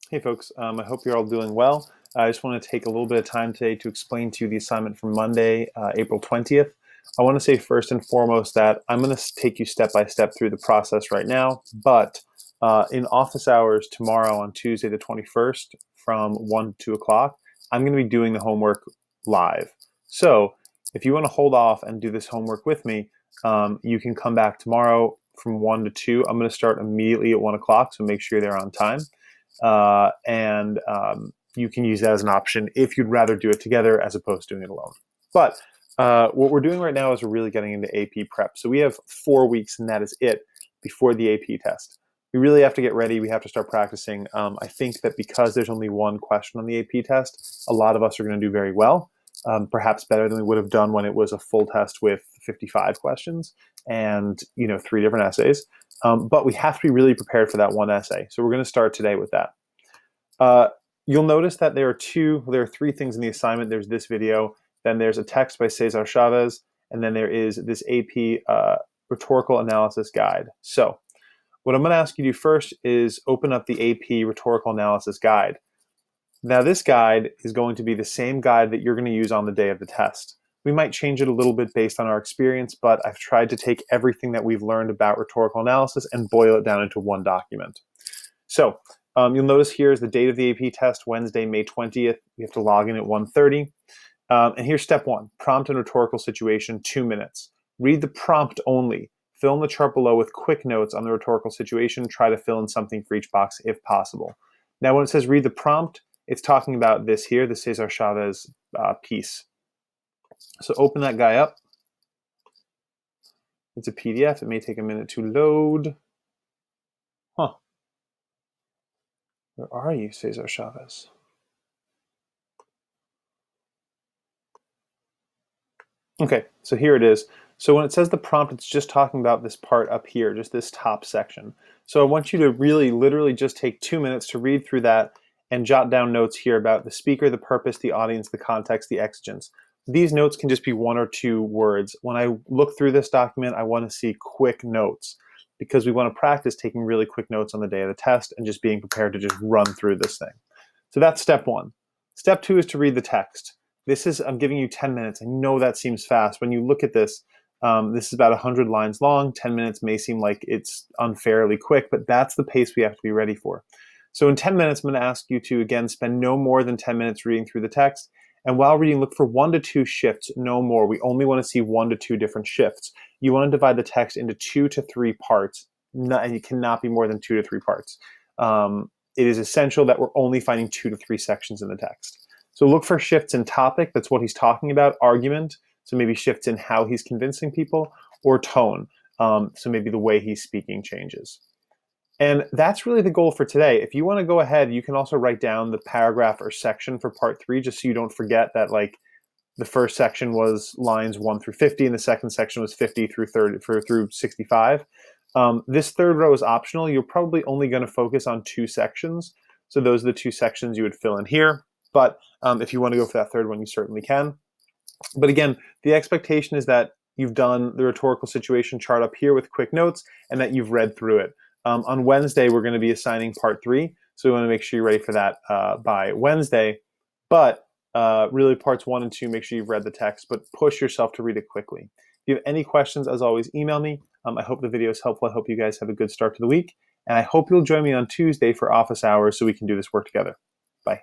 Hey folks, I hope you're all doing well. I just want to take a little bit of time today to explain to you the assignment from Monday, April 20th. I want to say first and foremost that I'm going to take you step by step through the process right now, but in office hours tomorrow on Tuesday the 21st from 1 to 2 o'clock, I'm going to be doing the homework live. So if you want to hold off and do this homework with me, you can come back tomorrow from 1 to 2. I'm going to start immediately at 1 o'clock, so make sure you're there on time. And you can use that as an option if you'd rather do it together as opposed to doing it alone. But what we're doing right now is we're really getting into AP prep. So we have 4 weeks, and that is it before the AP test. We really have to get ready. We have to start practicing. I think that because there's only one question on the AP test, a lot of us are going to do very well, perhaps better than we would have done when it was a full test with 55 questions and 3 different essays. But we have to be really prepared for that one essay. So we're going to start today with that. You'll notice that there are 3 things in the assignment. There's this video, then there's a text by Cesar Chavez, and then there is this AP rhetorical analysis guide. So what I'm going to ask you to do first is open up the AP rhetorical analysis guide. Now this guide is going to be the same guide that you're going to use on the day of the test. We might change it a little bit based on our experience, but I've tried to take everything that we've learned about rhetorical analysis and boil it down into one document. So you'll notice here is the date of the AP test, Wednesday, May 20th. You have to log in at 1:30. And here's step 1, prompt and rhetorical situation, 2 minutes. Read the prompt only. Fill in the chart below with quick notes on the rhetorical situation. Try to fill in something for each box if possible. Now when it says read the prompt, it's talking about this here, the Cesar Chavez piece. So open that guy up. It's a PDF. It may take a minute to load. Huh. Where are you, Cesar Chavez? Okay, so here it is. So when it says the prompt, it's just talking about this part up here, just this top section. So I want you to really literally just take 2 minutes to read through that and jot down notes here about the speaker, the purpose, the audience, the context, the exigence. These notes can just be 1 or 2 words. When I look through this document, I want to see quick notes because we want to practice taking really quick notes on the day of the test and just being prepared to just run through this thing. So that's step 1. Step 2 is to read the text. I'm giving you 10 minutes. I know that seems fast. When you look at this, this is about 100 lines long. 10 minutes may seem like it's unfairly quick, but that's the pace we have to be ready for. So in 10 minutes, I'm going to ask you to, again, spend no more than 10 minutes reading through the text. And while reading, look for 1 to 2 shifts, no more. We only want to see 1 to 2 different shifts. You want to divide the text into 2 to 3 parts, and it cannot be more than 2 to 3 parts. It is essential that we're only finding 2 to 3 sections in the text. So look for shifts in topic, that's what he's talking about, argument, so maybe shifts in how he's convincing people, or tone, so maybe the way he's speaking changes. And that's really the goal for today. If you want to go ahead, you can also write down the paragraph or section for part 3, just so you don't forget that like the first section was lines 1 through 50, and the second section was 50 through 65. This third row is optional. You're probably only going to focus on 2 sections. So those are the 2 sections you would fill in here. But if you want to go for that third one, you certainly can. But again, the expectation is that you've done the rhetorical situation chart up here with quick notes and that you've read through it. On Wednesday, we're going to be assigning part 3. So we want to make sure you're ready for that by Wednesday. But really parts 1 and 2, make sure you've read the text, but push yourself to read it quickly. If you have any questions, as always, email me. I hope the video is helpful. I hope you guys have a good start to the week. And I hope you'll join me on Tuesday for office hours so we can do this work together. Bye.